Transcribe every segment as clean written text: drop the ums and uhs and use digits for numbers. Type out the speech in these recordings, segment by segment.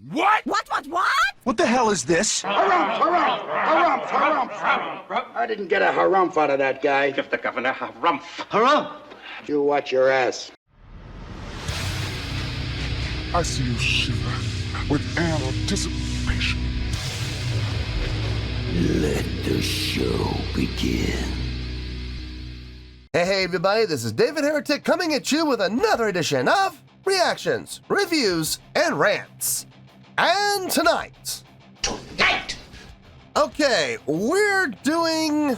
What? What? What the hell is this? Harumph. I didn't get a harumph out of that guy. Give the governor harumph. Harumph! You watch your ass. I see you shiver with anticipation. Let the show begin. Hey everybody, this is David Heretic coming at you with another edition of Reactions, Reviews, and Rants. And tonight... Okay, we're doing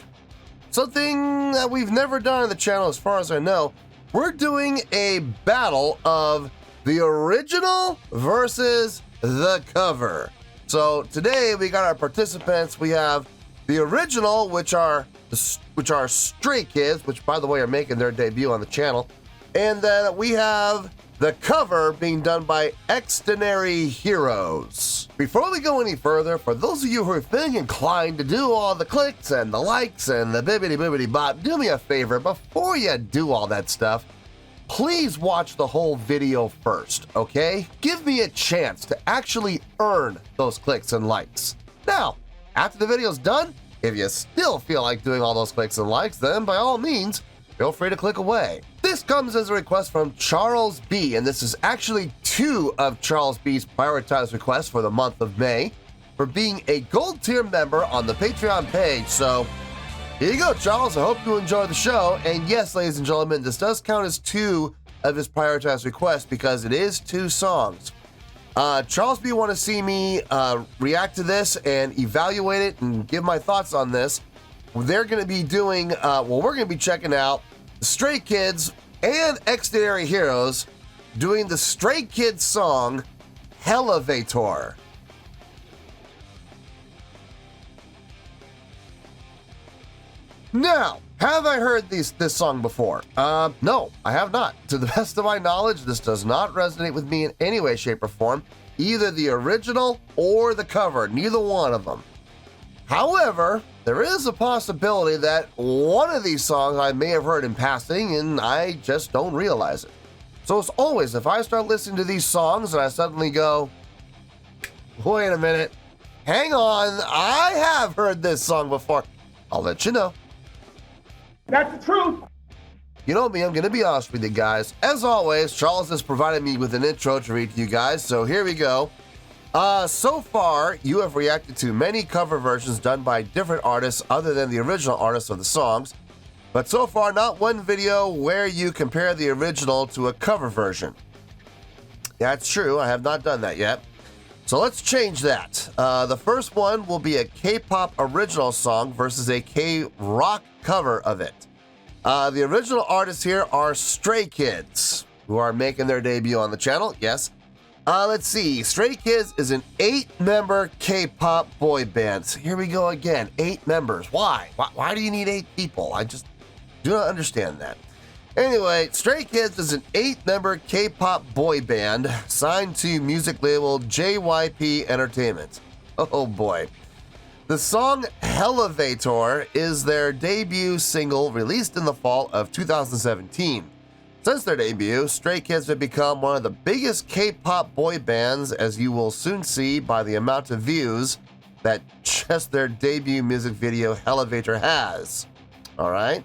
something that we've never done on the channel as far as I know. We're doing a battle of the original versus the cover. So today we got our participants. We have the original, which are Stray Kids, which by the way are making their debut on the channel. And then we have the cover being done by Xdinary Heroes. Before we go any further, for those of you who are feeling inclined to do all the clicks and the likes and the bibbity bop, do me a favor, before you do all that stuff, please watch the whole video first, okay? Give me a chance to actually earn those clicks and likes. Now, after the video's done, if you still feel like doing all those clicks and likes, then by all means, feel free to click away. This comes as a request from Charles B, and this is actually two of Charles B's prioritized requests for the month of May for being a gold tier member on the Patreon page. So here you go, Charles. I hope you enjoy the show. And yes, ladies and gentlemen, this does count as two of his prioritized requests because it is two songs. Charles B want to see me react to this and evaluate it and give my thoughts on this. They're going to be doing, we're going to be checking out Stray Kids and Xdinary Heroes doing the Stray Kids song, Hellevator. Now, have I heard this song before? No, I have not. To the best of my knowledge, this does not resonate with me in any way, shape, or form. Either the original or the cover, neither one of them. However, there is a possibility that one of these songs I may have heard in passing and I just don't realize it. So as always, if I start listening to these songs and I suddenly go, wait a minute, hang on, I have heard this song before, I'll let you know. That's the truth. You know me, I'm going to be honest with you guys. As always, Charles has provided me with an intro to read to you guys, so here we go. So far, you have reacted to many cover versions done by different artists other than the original artists of the songs, but so far not one video where you compare the original to a cover version. That's true, I have not done that yet. So let's change that. The first one will be a K-pop original song versus a K-rock cover of it. The original artists here are Stray Kids, who are making their debut on the channel, yes. Let's see, Stray Kids is an 8-member K-pop boy band. So here we go again, 8 members. Why? Why do you need 8 people? I just do not understand that. Anyway, Stray Kids is an 8-member K-pop boy band signed to music label JYP Entertainment. Oh boy. The song Hellevator is their debut single released in the fall of 2017. Since their debut, Stray Kids have become one of the biggest K-pop boy bands, as you will soon see by the amount of views that just their debut music video Hellevator has. Alright?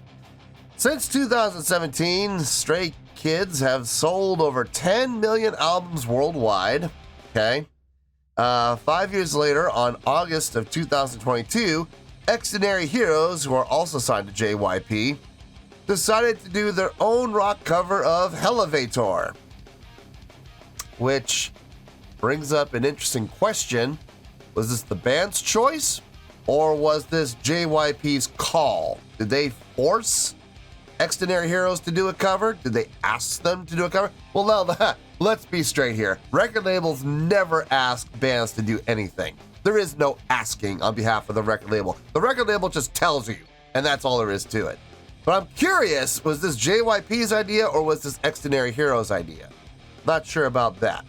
Since 2017, Stray Kids have sold over 10 million albums worldwide. Okay? 5 years later, on August of 2022, Xdinary Heroes, who are also signed to JYP, decided to do their own rock cover of Hellevator. Which brings up an interesting question. Was this the band's choice? Or was this JYP's call? Did they force Xdinary Heroes to do a cover? Did they ask them to do a cover? Well, no, let's be straight here. Record labels never ask bands to do anything. There is no asking on behalf of the record label. The record label just tells you, and that's all there is to it. But I'm curious, was this JYP's idea or was this Xdinary Heroes' idea? Not sure about that.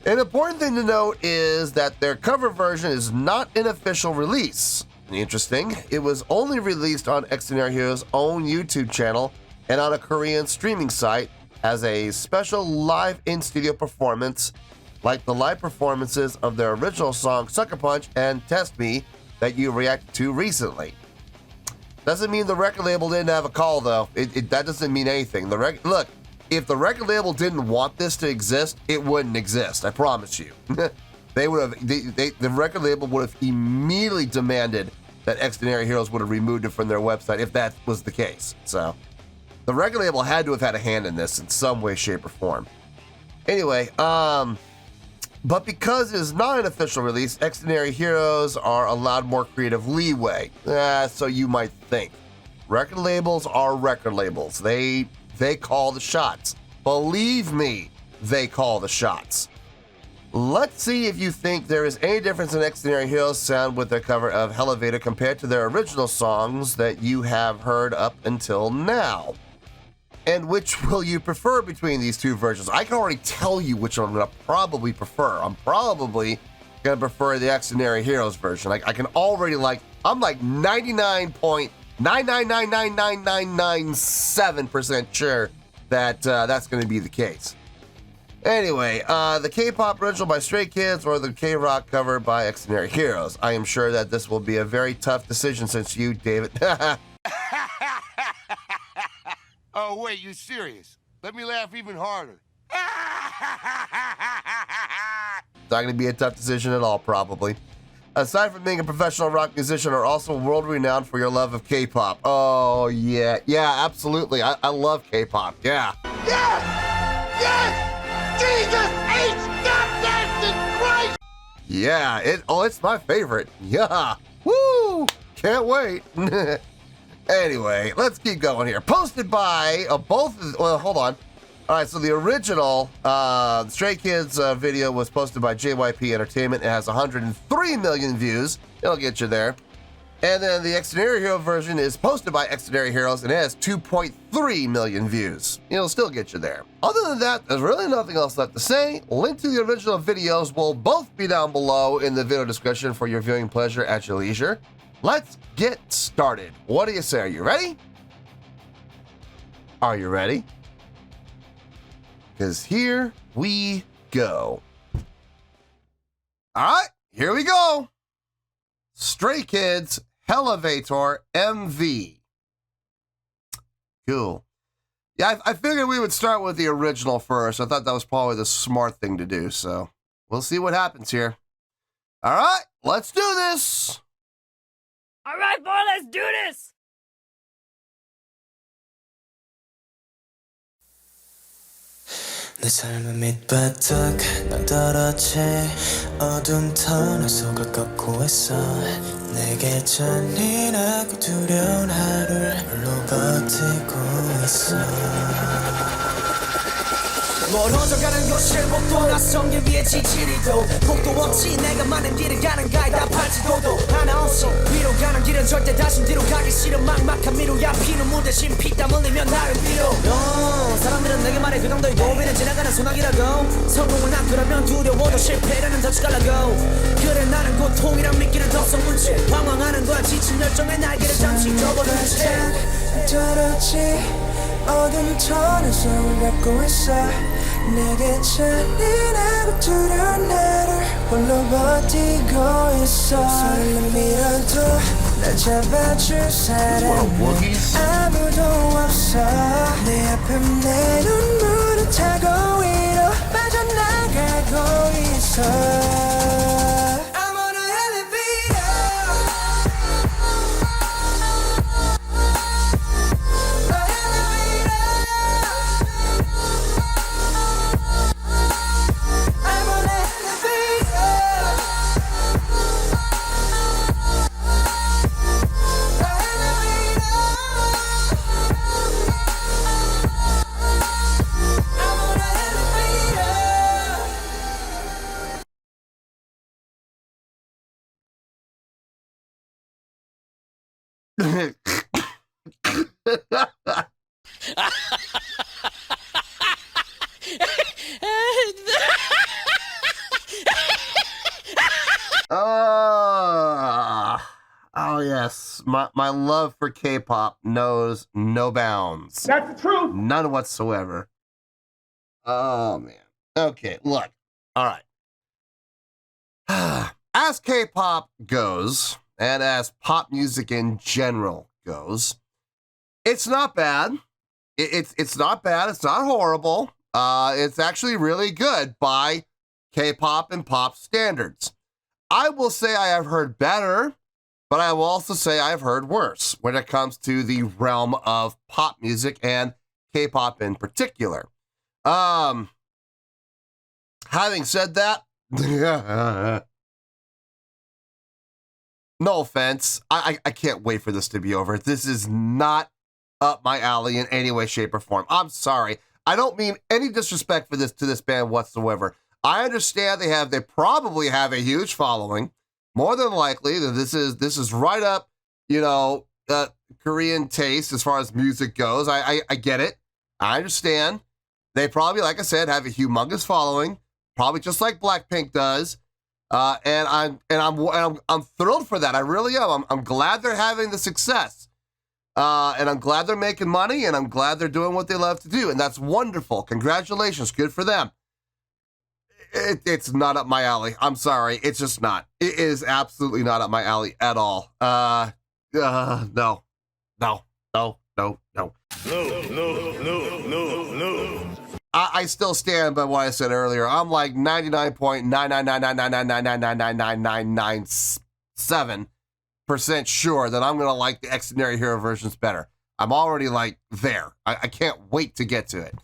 An important thing to note is that their cover version is not an official release. Interesting, it was only released on Xdinary Heroes' own YouTube channel and on a Korean streaming site as a special live in-studio performance like the live performances of their original song Sucker Punch and Test Me that you reacted to recently. Doesn't mean the record label didn't have a call, though. That doesn't mean anything. Look, if the record label didn't want this to exist, it wouldn't exist. I promise you. They would have. The record label would have immediately demanded that Xdinary Heroes would have removed it from their website if that was the case. So, the record label had to have had a hand in this in some way, shape, or form. Anyway, but because it is not an official release, Xdinary Heroes are allowed more creative leeway. So you might think. Record labels are record labels. They call the shots. Believe me, they call the shots. Let's see if you think there is any difference in Xdinary Heroes' sound with their cover of Hellevator compared to their original songs that you have heard up until now. And which will you prefer between these two versions? I can already tell you which one I'm going to probably prefer. I'm probably going to prefer the Xdinary Heroes version. I can already I'm like 99.9999997% sure that that's going to be the case. Anyway, the K-pop original by Stray Kids or the K-rock cover by Xdinary Heroes. I am sure that this will be a very tough decision since you, David. Oh, wait, you serious? Let me laugh even harder. It's not going to be a tough decision at all, probably. Aside from being a professional rock musician, are also world-renowned for your love of K-pop. Oh, yeah. Yeah, absolutely. I love K-pop. Yeah. Yes! Yes! Jesus H. Goddamn Christ! Yeah, it's my favorite. Yeah. Woo! Can't wait. Anyway, let's keep going here. Posted by hold on. All right, so the original Stray Kids video was posted by JYP Entertainment. It has 103 million views. It'll get you there. And then the Xdinary Hero version is posted by Xdinary Heroes and it has 2.3 million views. It'll still get you there. Other than that, there's really nothing else left to say. Link to the original videos will both be down below in the video description for your viewing pleasure at your leisure. Let's get started. What do you say? Are you ready? Are you ready? Because here we go. All right, here we go. Stray Kids Hellevator MV. Cool. Yeah, I figured we would start with the original first. I thought that was probably the smart thing to do, so we'll see what happens here. All right, let's do this. All right, boy, let's do this. 내 삶은 밑바닥 난 떨어지 어두운 터널 속을 걷고 있어 내게 잔인하고 두려운 하루를 홀로 버티고 있어 멀어져가는 곳을 복도 낯선 길 위에 지치리도 복도 없이 내가 많은 길을 가는 가이다 팔찌도도 하나 없이 위로 가는 길은 절대 다시 뒤로 가기 싫은 막막한 미로야 피눈물 대신 피땀 흘리며 나를 빌어 사람들은 내게 말해 그 정도의 고비는 지나가는 소나기라고 성공을 낳고라면 두려워도 실패라는 덫이 갈라고 그래 나는 고통이란 미끼를 덕성 문채 방황하는 거야 지친 열정에 날개를 잠시 접어둔 채 떨어지 어둠 터널 속을 걷고 있어 내게 잔인하고 두려운 나를 홀로 버티고 있어 손을 밀어도 날 잡아줄 사람 아무도 없어 내 앞에 내 눈물을 타고 위로 빠져나가고 있어 Oh yes, my love for K-pop knows no bounds. That's the truth. None whatsoever. Oh man. Okay, look. All right. as K-pop goes, and as pop music in general goes, it's not bad. It's not bad. It's not horrible. It's actually really good by K-pop and pop standards. I will say I have heard better, but I will also say I've heard worse when it comes to the realm of pop music and K-pop in particular. Having said that, no offense, I can't wait for this to be over. This is not up my alley in any way, shape, or form. I'm sorry. I don't mean any disrespect to this band whatsoever. I understand they probably have a huge following. More than likely, that this is right up, Korean taste as far as music goes. I get it. I understand. They probably, like I said, have a humongous following, probably just like Blackpink does. And I'm thrilled for that. I really am. I'm glad they're having the success. And I'm glad they're making money, and I'm glad they're doing what they love to do, and that's wonderful. Congratulations, good for them. It's not up my alley. I'm sorry, it's just not. It is absolutely not up my alley at all. No. I still stand by what I said earlier. I'm like 99.999999997% sure that I'm gonna like the Xdinary Hero versions better. I'm already like there. I can't wait to get to it.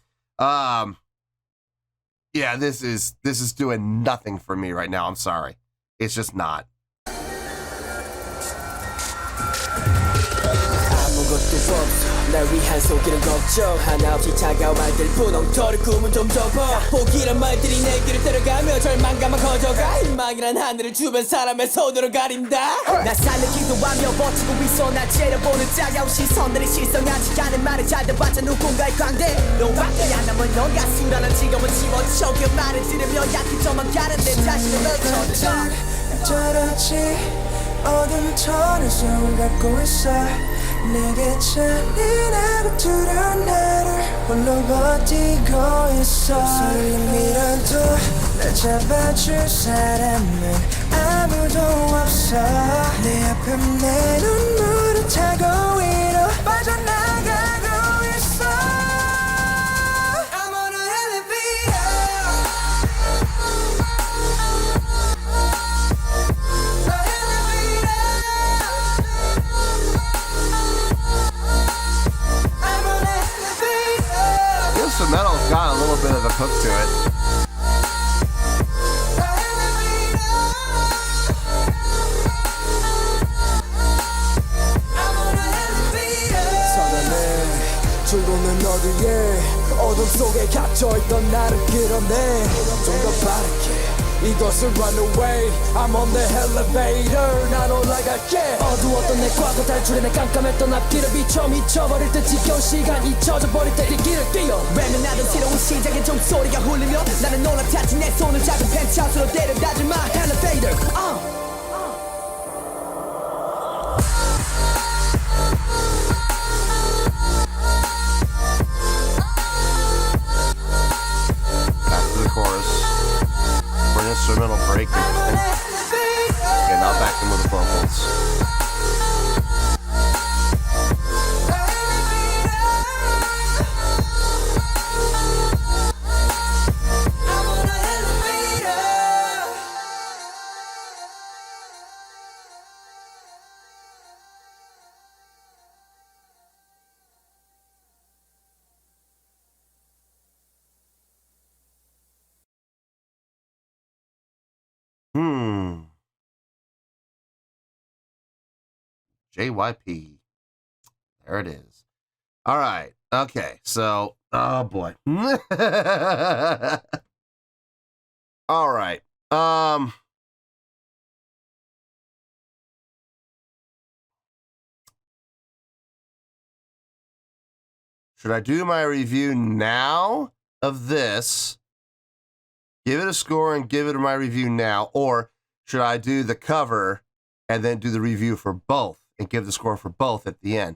Yeah, this is doing nothing for me right now. I'm sorry. It's just not. 날 위한 속이는 걱정 하나 없이 차가운 말들 분홍토를 꿈은 좀 접어 포기란 말들이 내 길을 따라가며 절망감만 커져가 희망이란 하늘을 주변 사람의 손으로 가린다 날 살리기도 하며 버티고 있어 날 째려보는 차가운 시선들이 실성하지 않은 말을 잘 들어봤자 누군가의 광대 너밖에 안 남은 넌 가수라는 직업은 집어쳐 그 말을 들으며 약해 저만 가는 내 자신을 멈춰 저렇지 어둠 터널 갖고 있어 내게 잔인하고 두려운 나를 홀로 버티고 있어 설렘이라도 날 잡아줄 사람은 아무도 없어 내 앞에 내 눈물을 타고 위로 빠져나가고 있어 I'm on a Hellevator The metal's got a little bit of a hook to it. 주로는 어디에 어둠 속에 갇혀있던 나를 끌어내 좀 더 빠르게 이것을 run away I'm on the Hellevator 난 올라갈게 어두웠던 내 과거 탈출해 내 깜깜했던 앞길을 비춰 미쳐버릴 듯 지겨운 시간 잊혀져 버릴 때 이 길을 뛰어 외면하던 새로운 시작의 종소리가 울리며 나는 올라탔지 내 손을 잡은 펜트하우스로 데려다줄 my Hellevator Instrumental break and now back into the vocals. JYP. There it is. All right. Okay. So, oh boy. All right. Should I do my review now of this? Give it a score and give it my review now, or should I do the cover and then do the review for both and give the score for both at the end?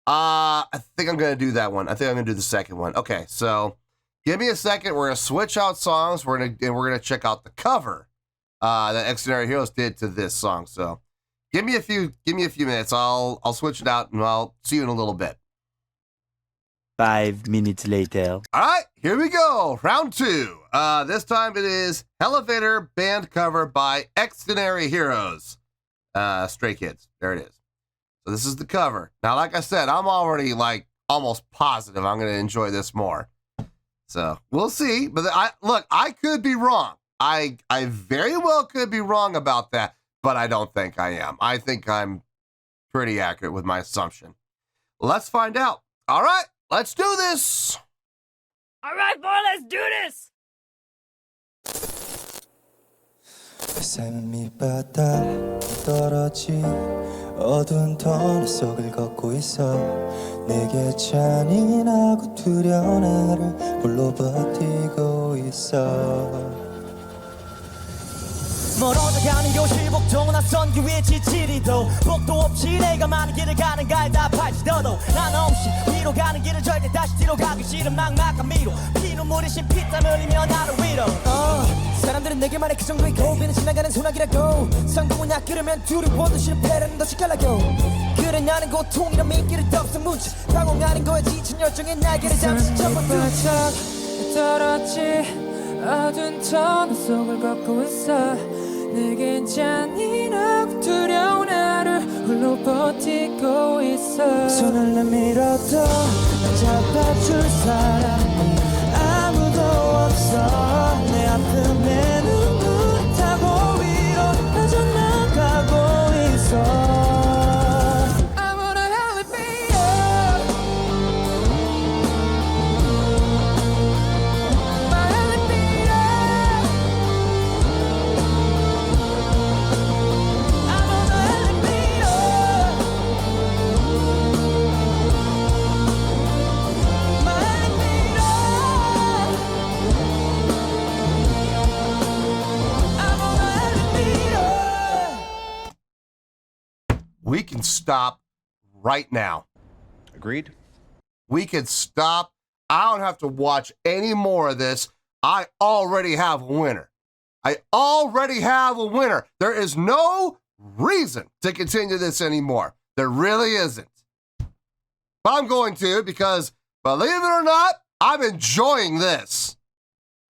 I think I'm going to do that one. I think I'm going to do the second one. Okay, so give me a second. We're going to switch out songs. We're going to check out the cover that Xdinary Heroes did to this song. So give me a few minutes. I'll switch it out and I'll see you in a little bit. 5 minutes later. All right, here we go. Round 2. This time it is Hellevator band cover by Xdinary Heroes. Stray Kids. There it is. So this is the cover. Now, like I said, I'm already like almost positive I'm going to enjoy this more. So we'll see. But I could be wrong. I very well could be wrong about that, but I don't think I am. I think I'm pretty accurate with my assumption. Let's find out. All right. Let's do this! All right, boy, let's do this! 삶 밑바닥 떨어진 어두운 터널 속을 걷고 있어 내게 잔인하고 두려운 나를 홀로 버티고 있어 멀어져가는 요실복도 낯선 길 위에 지치리도 복도 없이 내가 많은 길을 가는 갈 다 팔지더도 난 없이 위로 가는 길을 절대 다시 뒤로 가기 싫은 막막한 미로 피눈물이 신 피땀 흘리며 나를 위로 사람들은 내게 말해 그 정도의 고비는 지나가는 소나기라고 성공은 약기르면 두려워도 실패라는 더 시칼라고 그래 나는 고통이라 미끼를 덮은 문제 방황하는 거에 지친 열정의 날개를 잠시 접어두고 떨어지 어두운 터널 속을 걷고 있어 내겐 잔인하고 두려운 하루 홀로 버티고 있어 손을 내밀어도 날 잡아줄 사람 아무도 없어 내 아픔에 눈물을 타고 위로 빠져나가고 있어 We can stop right now. Agreed? We can stop. I don't have to watch any more of this. I already have a winner. I already have a winner. There is no reason to continue this anymore. There really isn't. But I'm going to because, believe it or not, I'm enjoying this.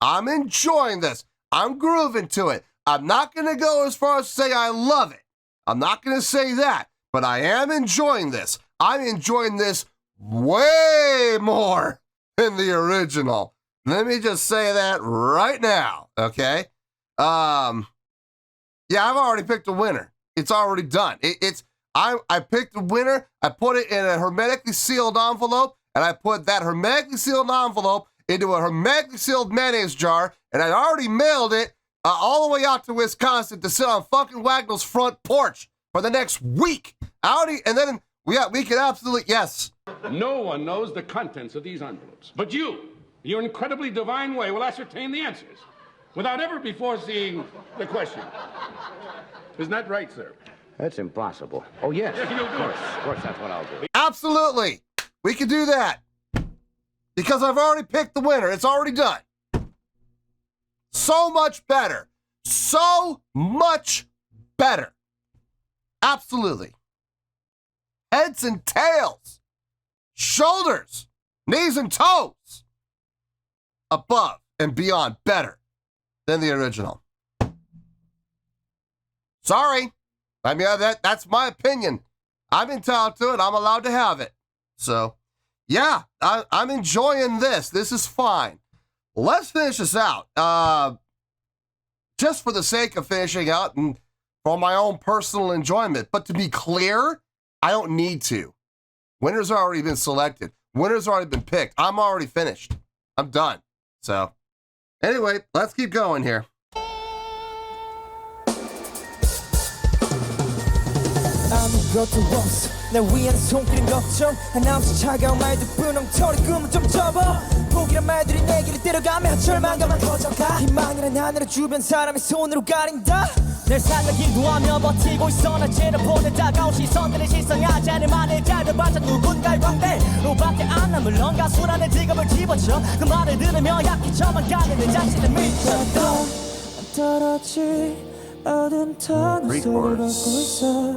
I'm enjoying this. I'm grooving to it. I'm not going to go as far as to say I love it. I'm not going to say that, but I am enjoying this. I'm enjoying this way more than the original. Let me just say that right now, okay? Yeah, I've already picked a winner. It's already done. I picked a winner. I put it in a hermetically sealed envelope, and I put that hermetically sealed envelope into a hermetically sealed mayonnaise jar, and I already mailed it all the way out to Wisconsin to sit on fucking Wagnall's front porch for the next week. And then we could absolutely, yes. No one knows the contents of these envelopes. But you, your incredibly divine way, will ascertain the answers without ever before seeing the question. Isn't that right, sir? That's impossible. Oh, yes. Yes, you'll do it. Of course, that's what I'll do. Absolutely. We can do that. Because I've already picked the winner. It's already done. So much better. So much better. Absolutely. Heads and tails. Shoulders. Knees and toes. Above and beyond better than the original. Sorry. I mean, that's my opinion. I'm entitled to it. I'm allowed to have it. So, yeah, I'm enjoying this. This is fine. Let's finish this out. Just for the sake of finishing out and for my own personal enjoyment. But to be clear, I don't need to. Winners have already been selected. Winners have already been picked. I'm already finished. I'm done. So, anyway, let's keep going here. 아무것도 없어 날 위한 손길은 걱정 한없이 차가운 말들 분홍토리 꿈을 좀 접어 포기란 말들이 내 길을 데려가며 절망감만 커져가 희망이란 하늘을 주변 사람의 손으로 가린다 날 살려기도 하며 버티고 있어 날 째려보는 다가온 시선들의 실성하지 않을 만해 짧아봤자 누군가의 광대로밖에 안 남을 넌가 수란의 지갑을 집어쳐 그 말을 들으며 약해져만 가는 내 자신을 믿었던 떨어지 어두운 터널 속을 걷고 있어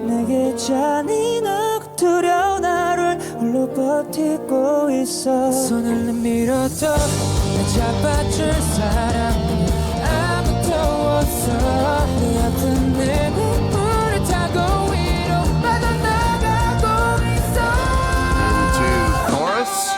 내게 잔인하고 두려운 하루를 홀로 버티고 있어 손을 내밀어도 날 잡아줄 사람은 아무도 없어 내 아픈 내 눈물을 타고 위로 빠져나가고 있어 Into chorus.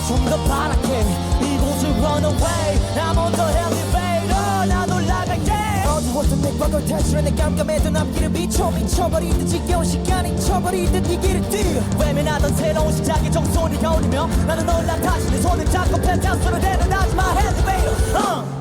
좀더 바랄게 이곳을 run away I'm on the Hellevator 난 올라갈게 어두웠던 내 과거를 탈출해 내 깜깜했던 앞길을 미쳐버릴 듯 지겨운 시간이 쳐버릴 듯 이 길을 뛰어 외면하던 새로운 시작의 정손이 오르며 나는 올라 다시 내 손을 잡고 펜트하우스로 데려다지 마 Hellevator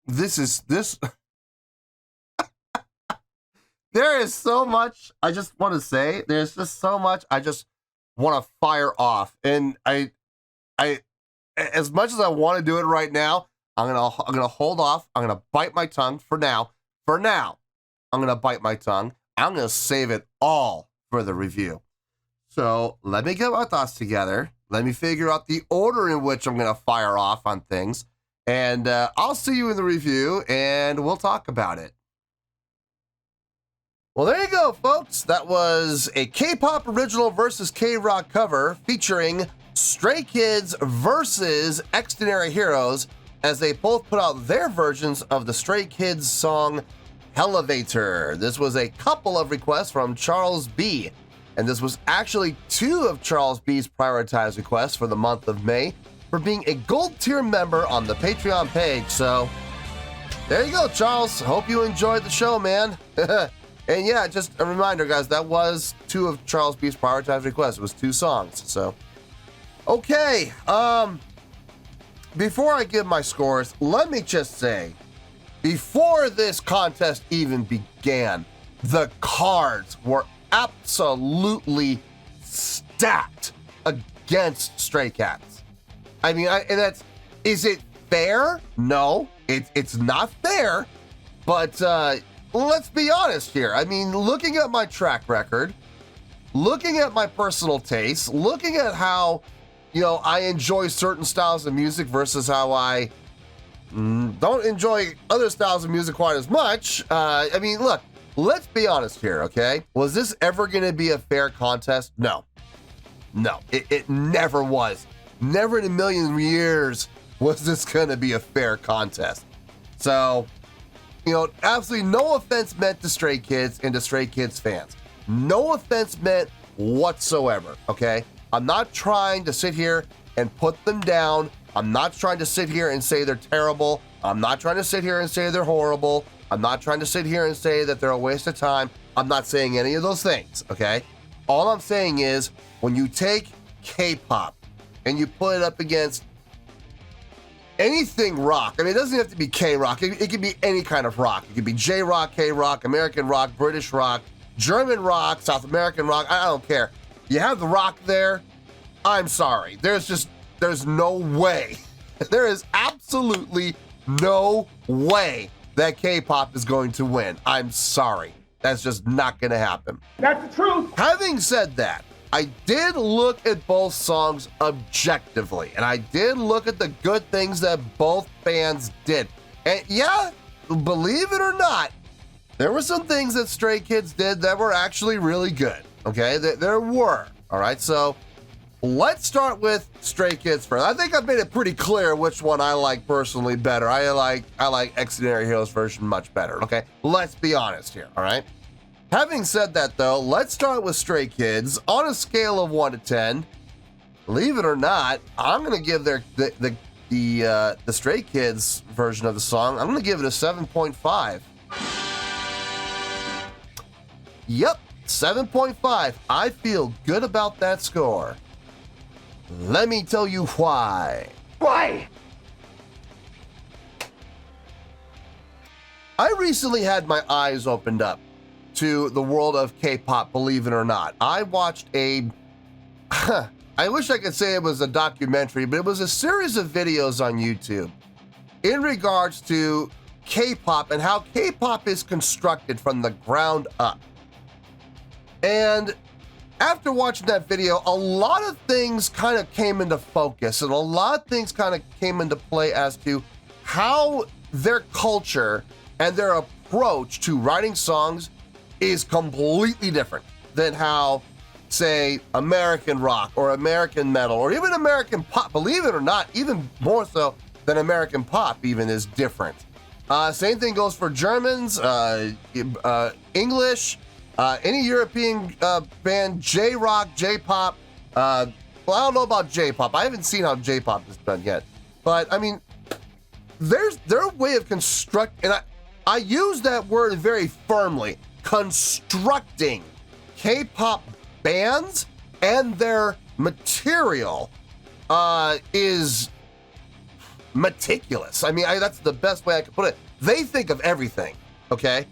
This there is so much I just want to say. There's just so much I just want to fire off. And I as much as I want to do it right now, I'm gonna hold off. I'm gonna bite my tongue for now. For now, I'm gonna bite my tongue. I'm gonna save it all for the review. So let me get my thoughts together. Let me figure out the order in which I'm gonna fire off on things. And I'll see you in the review, and we'll talk about it. Well, there you go, folks. That was a K-pop original versus K-rock cover featuring Stray Kids versus Xdinary Heroes, as they both put out their versions of the Stray Kids song Hellevator. This was a couple of requests from Charles B. And this was actually two of Charles B's prioritized requests for the month of May, for being a gold tier member on the Patreon page. So there you go, Charles. Hope you enjoyed the show, man. And yeah, just a reminder, guys, that was two of Charles B's prioritized requests. It was two songs. So okay, before I give my scores, let me just say, before this contest even began, the cards were absolutely stacked against Stray Cats. I mean, is it fair? No, it's not fair, but let's be honest here. I mean, looking at my track record, looking at my personal taste, looking at how, I enjoy certain styles of music versus how I don't enjoy other styles of music quite as much. I mean, look, let's be honest here, okay? Was this ever going to be a fair contest? No, it never was. Never in a million years was this going to be a fair contest. So, absolutely no offense meant to Stray Kids and to Stray Kids fans. No offense meant whatsoever, okay? I'm not trying to sit here and put them down. I'm not trying to sit here and say they're terrible. I'm not trying to sit here and say they're horrible. I'm not trying to sit here and say that they're a waste of time. I'm not saying any of those things, okay? All I'm saying is, when you take K-pop and you put it up against anything rock, I mean, it doesn't have to be K-rock. It can be any kind of rock. It could be J-rock, K-rock, American rock, British rock, German rock, South American rock. I don't care. You have the rock there. I'm sorry. There's no way. There is absolutely no way that K-pop is going to win. I'm sorry. That's just not going to happen. That's the truth. Having said that, I did look at both songs objectively, and I did look at the good things that both bands did. And yeah, believe it or not, there were some things that Stray Kids did that were actually really good. Okay, there were. All right, so let's start with Stray Kids first. I think I've made it pretty clear which one I like personally better. I like Xdinary Heroes version much better. Okay, let's be honest here. All right. Having said that, though, let's start with Stray Kids on a scale of 1 to 10. Believe it or not, I'm gonna give the Stray Kids version of the song, I'm gonna give it a 7.5. Yep, 7.5. I feel good about that score. Let me tell you why. Why? I recently had my eyes opened up to the world of K-pop, believe it or not. I watched I wish I could say it was a documentary, but it was a series of videos on YouTube in regards to K-pop and how K-pop is constructed from the ground up. And after watching that video, a lot of things kind of came into focus and a lot of things kind of came into play as to how their culture and their approach to writing songs is completely different than how, say, American rock or American metal or even American pop, believe it or not, even more so than American pop even is different. Same thing goes for Germans, English, any European band, J-rock, J-pop. Well, I don't know about J-pop. I haven't seen how J-pop is done yet. But, I mean, their way of construct, and I use that word very firmly, constructing K-pop bands and their material is meticulous. I mean, that's the best way I could put it. They think of everything, okay?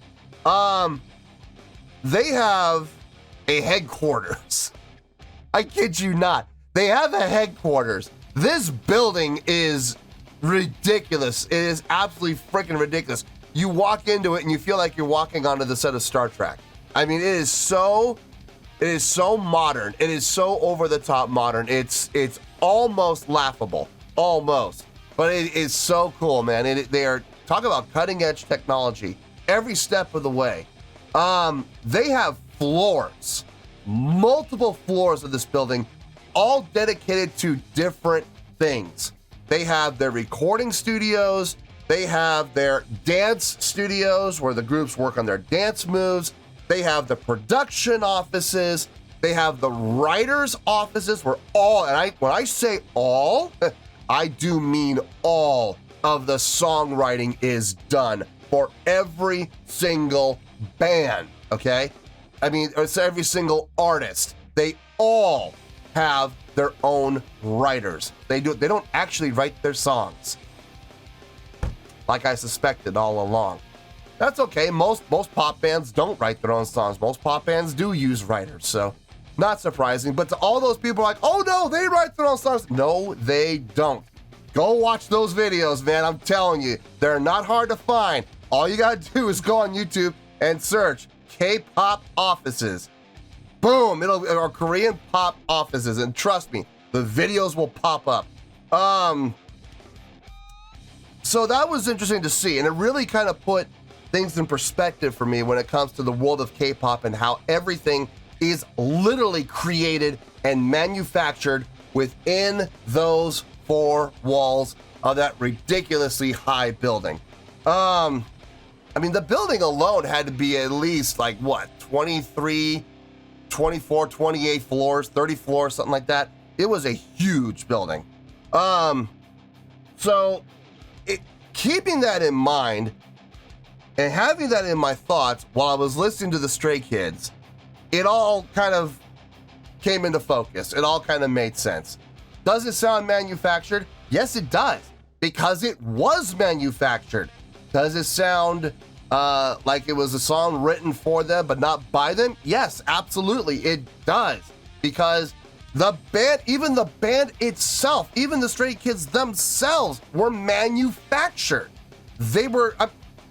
They have a headquarters. I kid you not. They have a headquarters. This building is ridiculous. It is absolutely freaking ridiculous. You walk into it and you feel like you're walking onto the set of Star Trek. I mean, it is so modern. It is so over the top modern. It's almost laughable, almost. But it is so cool, man. They are talking about cutting edge technology every step of the way. They have floors, multiple floors of this building, all dedicated to different things. They have their recording studios. They have their dance studios where the groups work on their dance moves. They have the production offices. They have the writers' offices where when I say all, I do mean all of the songwriting is done for every single band, okay? I mean, it's every single artist. They all have their own writers. They don't actually write their songs, like I suspected all along. That's okay. Most pop bands don't write their own songs. Most pop bands do use writers, so not surprising. But to all those people like, oh no, they write their own songs. No, they don't. Go watch those videos, man. I'm telling you, they're not hard to find. All you gotta do is go on YouTube and search K-pop offices. Boom, or Korean pop offices, and trust me, the videos will pop up. So that was interesting to see, and it really kind of put things in perspective for me when it comes to the world of K-pop and how everything is literally created and manufactured within those four walls of that ridiculously high building. I mean, the building alone had to be at least like what, 23, 24, 28 floors, 30 floors, something like that. It was a huge building. So keeping that in mind and having that in my thoughts while I was listening to the Stray Kids, it all kind of came into focus. It all kind of made sense. Does it sound manufactured? Yes, it does, because it was manufactured. Does it sound like it was a song written for them but not by them? Yes, absolutely, it does. Because the band, even the band itself, even the Stray Kids themselves were manufactured. They were,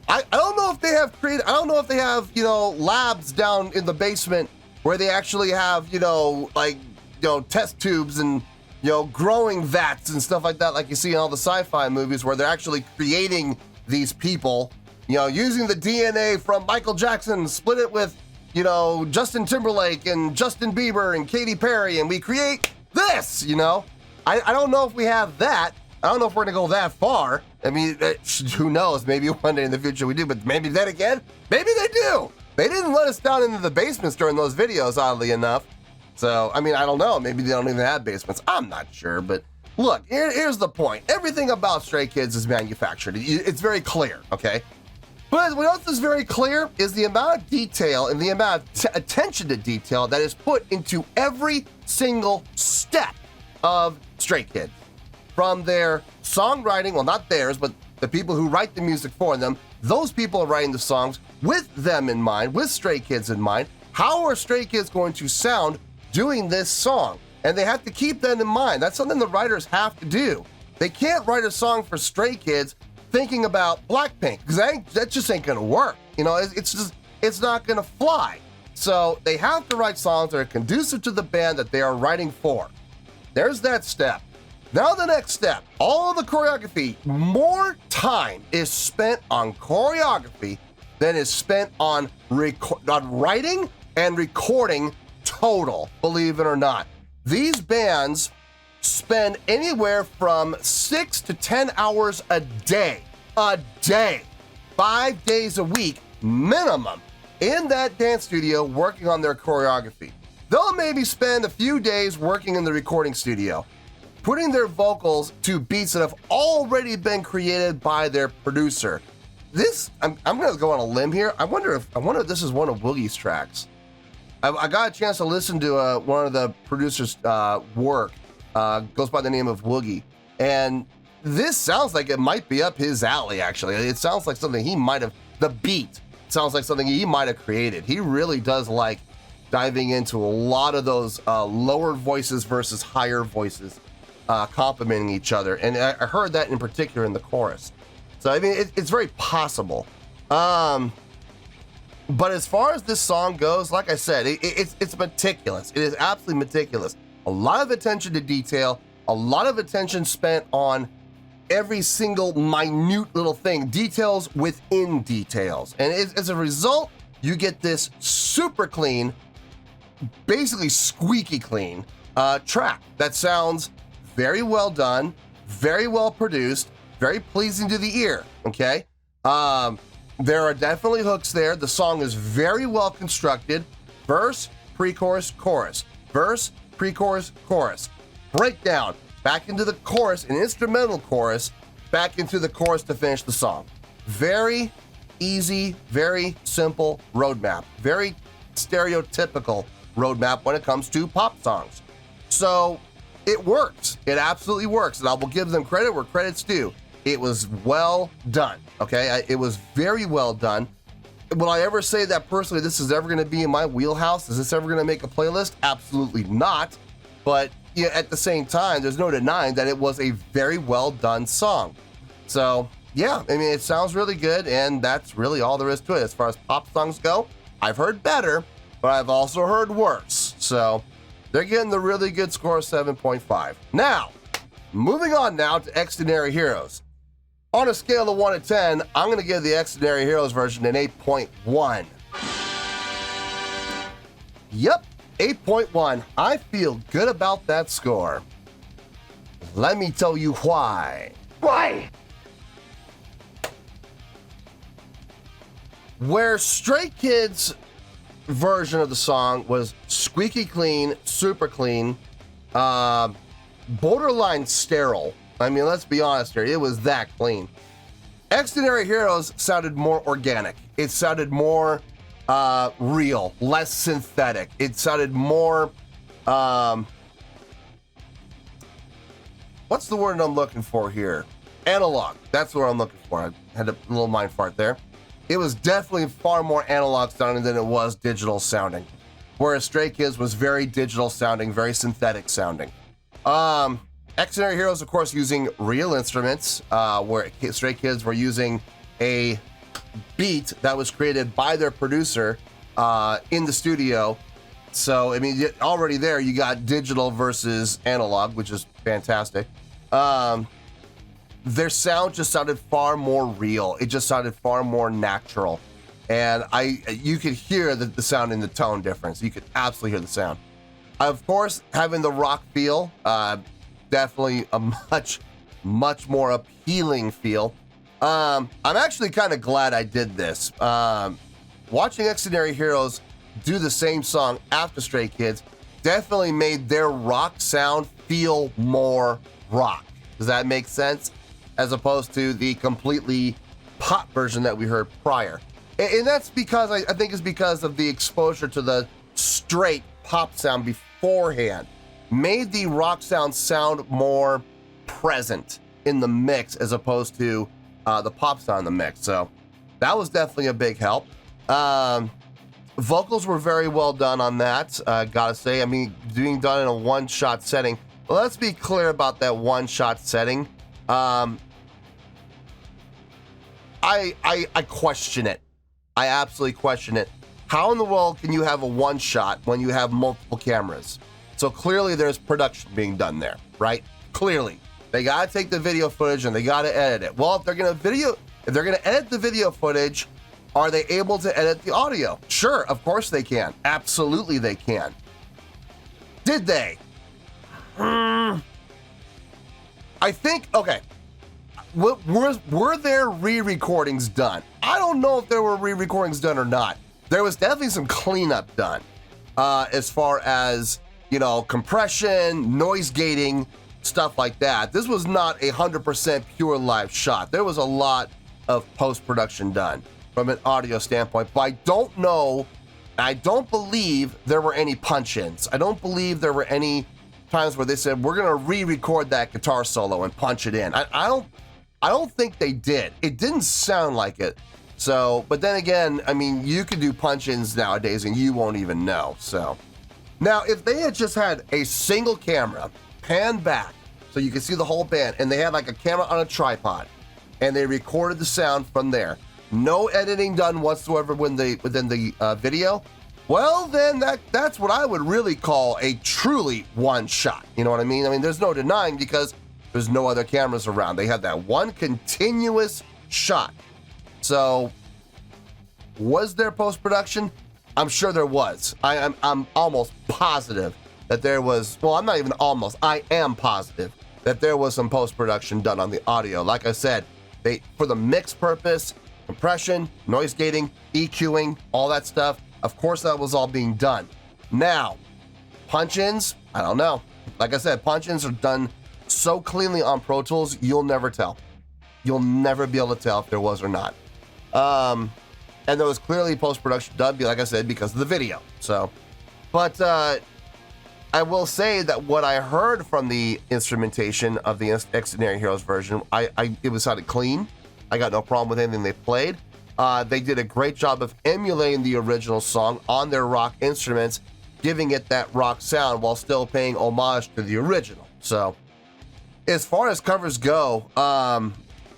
I don't know if they have created, I don't know if they have, labs down in the basement where they actually have, test tubes and, growing vats and stuff like that, like you see in all the sci-fi movies where they're actually creating these people, You know, using the DNA from Michael Jackson, split it with, you know, Justin Timberlake and Justin Bieber and Katy Perry, and we create this, you know? I don't know if we have that. I don't know if we're going to go that far. I mean, who knows? Maybe one day in the future we do, but maybe then again, maybe they do. They didn't let us down into the basements during those videos, oddly enough. So, I mean, I don't know. Maybe they don't even have basements. I'm not sure, but look, here's the point. Everything about Stray Kids is manufactured. It's very clear, okay? But what else is very clear is the amount of detail and the amount of attention to detail that is put into every single step of Stray Kids. From their songwriting, well, not theirs, but the people who write the music for them, those people are writing the songs with them in mind, with Stray Kids in mind. How are Stray Kids going to sound doing this song? And they have to keep that in mind. That's something the writers have to do. They can't write a song for Stray Kids thinking about Blackpink, because that just ain't gonna work. You know, it's not gonna fly. So they have to write songs that are conducive to the band that they are writing for. There's that step. Now the next step, all of the choreography. More time is spent on choreography than is spent on writing and recording total, believe it or not. These bands spend anywhere from 6 to 10 hours a day, 5 days a week minimum in that dance studio working on their choreography. They'll maybe spend a few days working in the recording studio, putting their vocals to beats that have already been created by their producer. This, I'm gonna go on a limb here. I wonder if this is one of Woogie's tracks. I got a chance to listen to one of the producers' work. Goes by the name of Woogie, and this sounds like it might be up his alley. Actually, it sounds like something he might have. The beat sounds like something he might have created. He really does like diving into a lot of those lower voices versus higher voices. Complementing each other, and I heard that in particular in the chorus. So I mean, it's very possible. But as far as this song goes, like I said, it's meticulous. It is absolutely meticulous. A lot of attention to detail, a lot of attention spent on every single minute little thing, details within details, and as a result, you get this super clean, basically squeaky clean track that sounds very well done, very well produced, very pleasing to the ear, okay? There are definitely hooks there. The song is very well constructed. Verse, pre-chorus, chorus. Verse, pre-chorus, chorus. Breakdown, back into the chorus, an instrumental chorus, back into the chorus to finish the song. Very easy, very simple roadmap. Very stereotypical roadmap when it comes to pop songs. So, it works. It absolutely works, and I will give them credit where credit's due. It was well done, okay? It was very well done. Will I ever say that personally this is ever going to be in my wheelhouse? Is this ever going to make a playlist? Absolutely not. But yeah, at the same time, there's no denying that it was a very well done song. So, yeah, I mean, it sounds really good, and that's really all there is to it. As far as pop songs go, I've heard better, but I've also heard worse. So, they're getting the really good score of 7.5. Now, moving on now to Xdinary Heroes. On a scale of 1 to 10, I'm going to give the Xdinary Heroes version an 8.1. Yep, 8.1. I feel good about that score. Let me tell you why. Why? Where Stray Kids' version of the song was squeaky clean, super clean, borderline sterile. I mean, let's be honest here, it was that clean. Xdinary Heroes sounded more organic. It sounded more real, less synthetic. It sounded more, what's the word I'm looking for here? Analog. That's what I'm looking for. I had a little mind fart there. It was definitely far more analog sounding than it was digital sounding. Whereas Stray Kids was very digital sounding, very synthetic sounding. Xdinary Heroes, of course, using real instruments, where Stray Kids were using a beat that was created by their producer in the studio. So, I mean, already there, you got digital versus analog, which is fantastic. their sound just sounded far more real. It just sounded far more natural. And you could hear the sound in the tone difference. You could absolutely hear the sound. Of course, having the rock feel, definitely a much more appealing feel. I'm actually kind of glad I did this. Watching Xdinary Heroes do the same song after Stray Kids definitely made their rock sound feel more rock. Does that make sense? As opposed to the completely pop version that we heard prior. And that's because, I think it's because of the exposure to the straight pop sound beforehand. Made the rock sound more present in the mix as opposed to the pop sound in the mix. So that was definitely a big help. Vocals were very well done on that, gotta say. I mean, being done in a one-shot setting. Well, let's be clear about that one-shot setting. I question it. I absolutely question it. How in the world can you have a one-shot when you have multiple cameras? So clearly there's production being done there, right? Clearly. They gotta take the video footage and they gotta edit it. Well, if they're gonna edit the video footage, are they able to edit the audio? Sure, of course they can. Absolutely they can. Did they? I think, okay. Were there re-recordings done? I don't know if there were re-recordings done or not. There was definitely some cleanup done as far as, compression, noise gating, stuff like that. This was not 100% pure live shot. There was a lot of post-production done from an audio standpoint, but I don't know, I don't believe there were any punch-ins. I don't believe there were any times where they said, we're gonna re-record that guitar solo and punch it in. I don't think they did. It didn't sound like it. So, but then again, I mean, you could do punch-ins nowadays and you won't even know, so. Now, if they had just had a single camera, panned back, so you could see the whole band, and they had like a camera on a tripod, and they recorded the sound from there, no editing done whatsoever within the video, well, then that's what I would really call a truly one shot. You know what I mean? I mean, there's no denying because there's no other cameras around. They had that one continuous shot. So, was there post-production? I'm sure there was. I'm almost positive that there was, well, I'm not even almost, I am positive that there was some post-production done on the audio. Like I said, for the mix purpose, compression, noise gating, EQing, all that stuff, of course that was all being done. Now, punch-ins, I don't know. Like I said, punch-ins are done so cleanly on Pro Tools, you'll never tell. You'll never be able to tell if there was or not. And there was clearly post-production done, like I said, because of the video. So, but I will say that what I heard from the instrumentation of the Xdinary Heroes version, it sounded clean. I got no problem with anything they played. They did a great job of emulating the original song on their rock instruments, giving it that rock sound while still paying homage to the original. So, as far as covers go,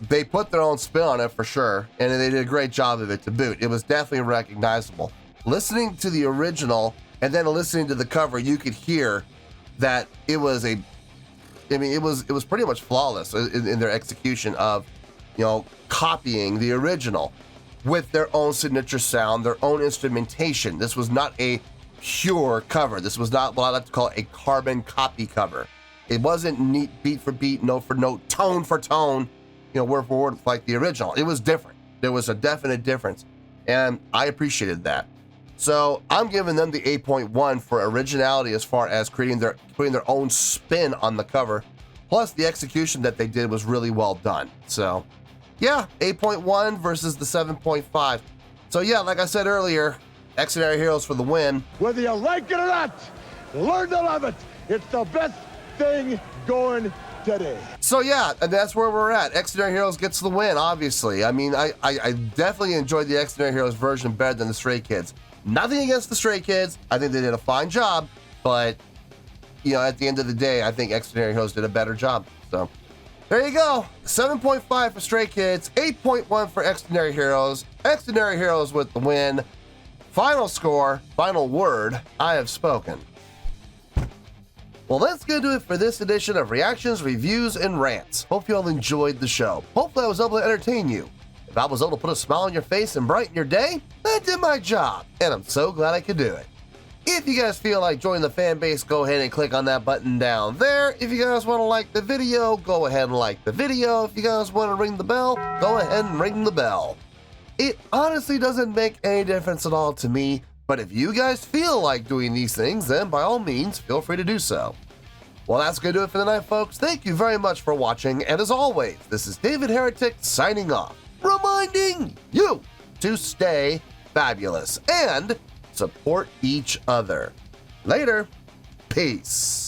they put their own spin on it for sure, and they did a great job of it to boot. It was definitely recognizable. Listening to the original and then listening to the cover, you could hear that it was it was pretty much flawless in their execution of, copying the original with their own signature sound, their own instrumentation. This was not a pure cover. This was not what I like to call a carbon copy cover. It wasn't neat beat for beat, note for note, tone for tone, word for word like the original. It was different. There was a definite difference, and I appreciated that. So I'm giving them the 8.1 for originality as far as putting their own spin on the cover. Plus the execution that they did was really well done. So yeah, 8.1 versus the 7.5. So yeah, like I said earlier, Xdinary Heroes for the win. Whether you like it or not, learn to love it. It's the best thing going today. So yeah, and that's where we're at. Xdinary Heroes gets the win, obviously. I mean, I definitely enjoyed the Xdinary Heroes version better than the Stray Kids. Nothing against the Stray Kids. I think they did a fine job, but at the end of the day, I think Xdinary Heroes did a better job. So there you go. 7.5 for Stray Kids, 8.1 for Xdinary Heroes. Xdinary Heroes with the win. Final score, final word, I have spoken. Well, that's going to do it for this edition of Reactions, Reviews, and Rants. Hope you all enjoyed the show. Hopefully I was able to entertain you. If I was able to put a smile on your face and brighten your day, that did my job, and I'm so glad I could do it. If you guys feel like joining the fan base, go ahead and click on that button down there. If you guys want to like the video, go ahead and like the video. If you guys want to ring the bell, go ahead and ring the bell. It honestly doesn't make any difference at all to me, but if you guys feel like doing these things, then by all means, feel free to do so. Well, that's going to do it for the night, folks. Thank you very much for watching, and as always, this is David Heretic signing off, reminding you to stay fabulous and support each other. Later. Peace.